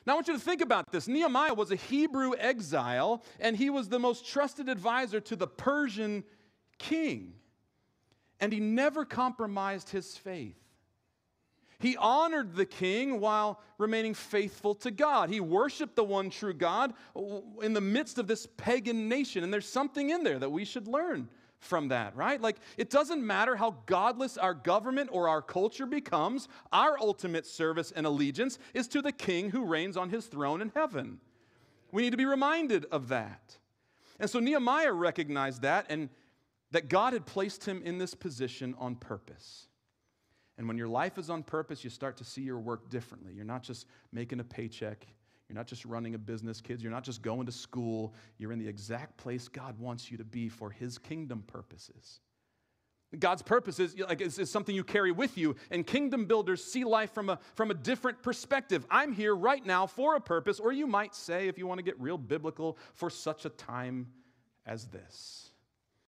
Now I want you to think about this. Nehemiah was a Hebrew exile, and he was the most trusted advisor to the Persian king. And he never compromised his faith. He honored the king while remaining faithful to God. He worshiped the one true God in the midst of this pagan nation. And there's something in there that we should learn from that, right? Like, it doesn't matter how godless our government or our culture becomes, our ultimate service and allegiance is to the king who reigns on his throne in heaven. We need to be reminded of that. And so Nehemiah recognized that, and that God had placed him in this position on purpose. And when your life is on purpose, you start to see your work differently. You're not just making a paycheck. You're not just running a business, kids. You're not just going to school. You're in the exact place God wants you to be for his kingdom purposes. God's purpose is something you carry with you, and kingdom builders see life from a different perspective. I'm here right now for a purpose, or you might say, if you want to get real biblical, for such a time as this.